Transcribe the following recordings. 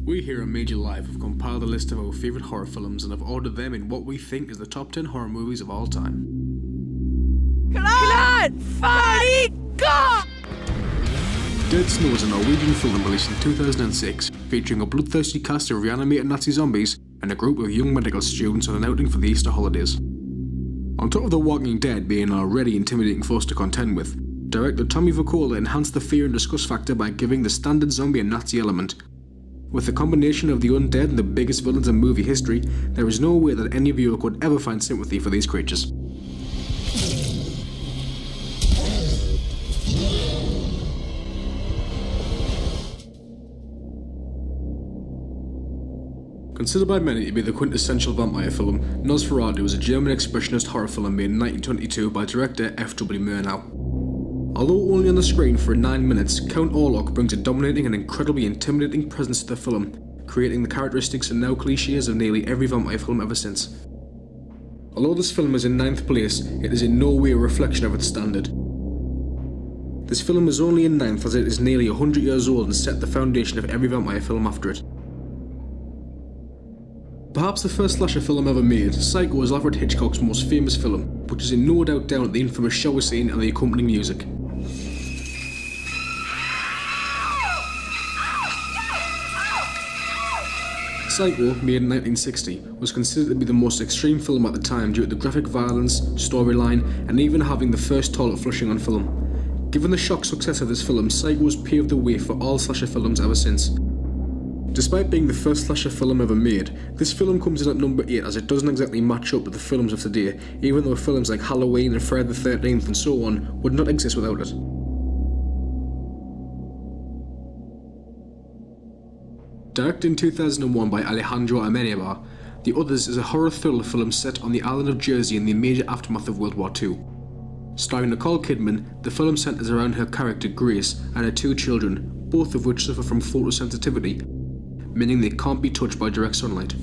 We here at Major Live have compiled a list of our favourite horror films and have ordered them in what we think is the top 10 horror movies of all time. Dead Snow is a Norwegian film released in 2006, featuring a bloodthirsty cast of reanimated Nazi zombies and a group of young medical students on an outing for the Easter holidays. On top of The Walking Dead being an already intimidating force to contend with, director Tommy Vercola enhanced the fear and disgust factor by giving the standard zombie a Nazi element. With the combination of the undead and the biggest villains in movie history, there is no way that any viewer could ever find sympathy for these creatures. Considered by many to be the quintessential vampire film, Nosferatu is a German expressionist horror film made in 1922 by director F.W. Murnau. Although only on the screen for 9 minutes, Count Orlok brings a dominating and incredibly intimidating presence to the film, creating the characteristics and now cliches of nearly every vampire film ever since. Although this film is in 9th place, it is in no way a reflection of its standard. This film is only in 9th as it is nearly 100 years old and set the foundation of every vampire film after it. Perhaps the first slasher film ever made, Psycho is Alfred Hitchcock's most famous film, which is in no doubt down to the infamous shower scene and the accompanying music. Psycho, made in 1960, was considered to be the most extreme film at the time due to the graphic violence, storyline, and even having the first toilet flushing on film. Given the shock success of this film, Psycho has paved the way for all slasher films ever since. Despite being the first slasher film ever made, this film comes in at number 8 as it doesn't exactly match up with the films of today, even though films like Halloween and Friday the 13th and so on would not exist without it. Directed in 2001 by Alejandro Amenabar, The Others is a horror thriller film set on the island of Jersey in the immediate aftermath of World War II. Starring Nicole Kidman, the film centres around her character Grace and her 2 children, both of which suffer from photosensitivity, meaning they can't be touched by direct sunlight.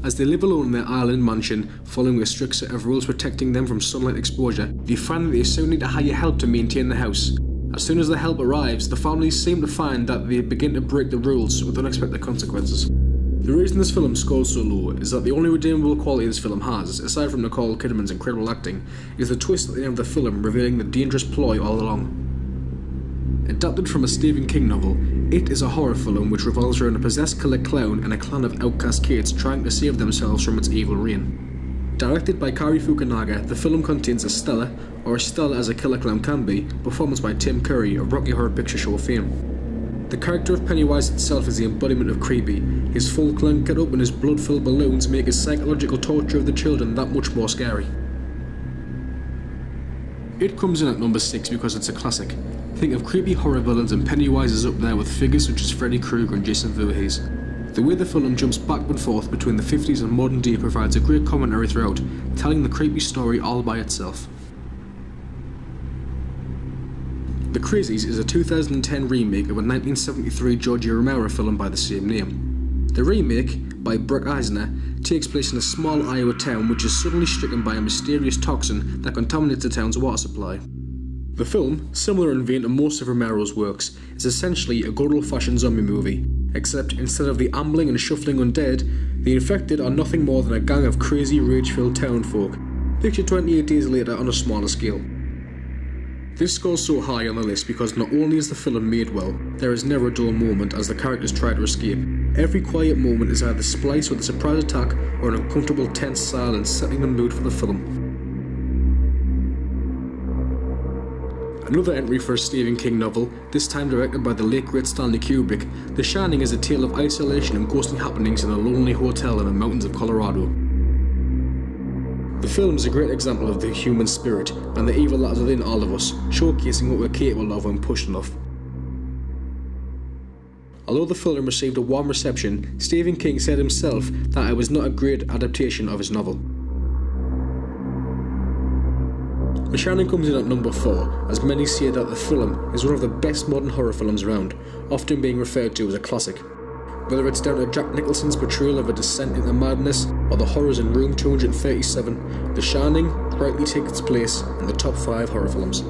As they live alone in their island mansion, following a strict set of rules protecting them from sunlight exposure, they find that they soon need to hire help to maintain the house. As soon as the help arrives, the families seem to find that they begin to break the rules with unexpected consequences. The reason this film scores so low is that the only redeemable quality this film has, aside from Nicole Kidman's incredible acting, is the twist at the end of the film revealing the dangerous ploy all along. Adapted from a Stephen King novel, It is a horror film which revolves around a possessed killer clown and a clan of outcast kids trying to save themselves from its evil reign. Directed by Kari Fukunaga, the film contains a stellar, or as stellar as a killer clown can be, performance by Tim Curry of Rocky Horror Picture Show fame. The character of Pennywise itself is the embodiment of creepy. His full clown get-up and his blood-filled balloons make his psychological torture of the children that much more scary. It comes in at number 6 because it's a classic. Think of creepy horror villains and Pennywise is up there with figures such as Freddy Krueger and Jason Voorhees. The way the film jumps back and forth between the 50s and modern day provides a great commentary throughout, telling the creepy story all by itself. The Crazies is a 2010 remake of a 1973 George Romero film by the same name. The remake, by Brett Eisner, takes place in a small Iowa town which is suddenly stricken by a mysterious toxin that contaminates the town's water supply. The film, similar in vein to most of Romero's works, is essentially a good old-fashioned zombie movie, except instead of the ambling and shuffling undead, the infected are nothing more than a gang of crazy, rage-filled townfolk, picture 28 days later on a smaller scale. This scores so high on the list because not only is the film made well, there is never a dull moment as the characters try to escape. Every quiet moment is either spliced with a surprise attack or an uncomfortable tense silence setting the mood for the film. Another entry for a Stephen King novel, this time directed by the late great Stanley Kubrick, The Shining is a tale of isolation and ghostly happenings in a lonely hotel in the mountains of Colorado. The film is a great example of the human spirit and the evil that is within all of us, showcasing what we're capable of when pushed enough. Although the film received a warm reception, Stephen King said himself that it was not a great adaptation of his novel. The Shining comes in at number 4, as many say that the film is one of the best modern horror films around, often being referred to as a classic. Whether it's down to Jack Nicholson's portrayal of a descent into madness, or the horrors in Room 237, The Shining rightly takes its place in the top 5 horror films.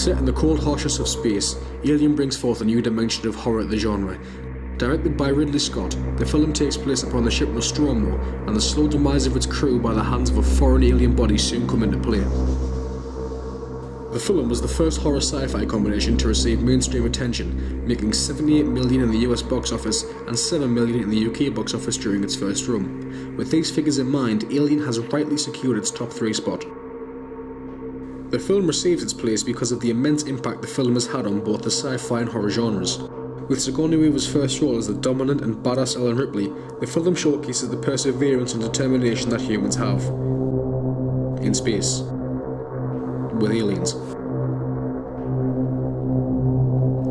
Set in the cold harshness of space, Alien brings forth a new dimension of horror to the genre. Directed by Ridley Scott, the film takes place upon the ship Nostromo, and the slow demise of its crew by the hands of a foreign alien body soon come into play. The film was the first horror sci-fi combination to receive mainstream attention, making $78 million in the US box office and $7 million in the UK box office during its first run. With these figures in mind, Alien has rightly secured its top 3 spot. The film receives its place because of the immense impact the film has had on both the sci-fi and horror genres. With Sigourney Weaver's first role as the dominant and badass Ellen Ripley, the film showcases the perseverance and determination that humans have. In space. With aliens.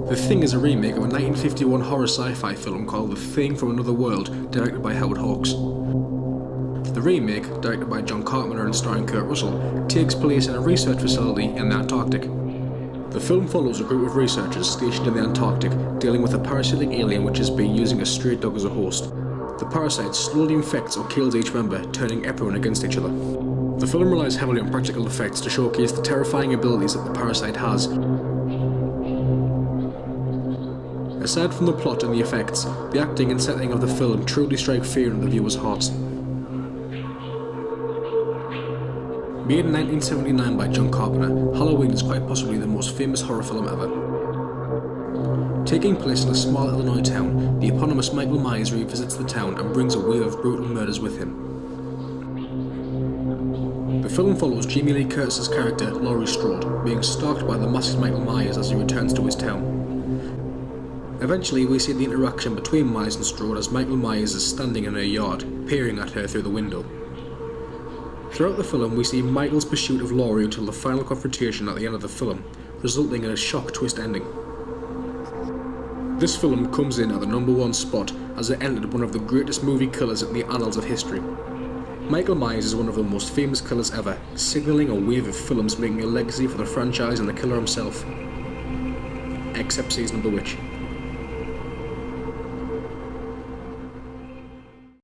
The Thing is a remake of a 1951 horror sci-fi film called The Thing from Another World, directed by Howard Hawks. The remake, directed by John Carpenter and starring Kurt Russell, takes place in a research facility in the Antarctic. The film follows a group of researchers stationed in the Antarctic dealing with a parasitic alien which has been using a stray dog as a host. The parasite slowly infects or kills each member, turning everyone against each other. The film relies heavily on practical effects to showcase the terrifying abilities that the parasite has. Aside from the plot and the effects, the acting and setting of the film truly strike fear in the viewer's hearts. Made in 1979 by John Carpenter, Halloween is quite possibly the most famous horror film ever. Taking place in a small Illinois town, the eponymous Michael Myers revisits the town and brings a wave of brutal murders with him. The film follows Jamie Lee Curtis's character, Laurie Strode, being stalked by the masked Michael Myers as he returns to his town. Eventually, we see the interaction between Myers and Strode as Michael Myers is standing in her yard, peering at her through the window. Throughout the film, we see Michael's pursuit of Laurie until the final confrontation at the end of the film, resulting in a shock twist ending. This film comes in at the #1 spot as it entered one of the greatest movie killers in the annals of history. Michael Myers is one of the most famous killers ever, signalling a wave of films making a legacy for the franchise and the killer himself. Except Season of the Witch.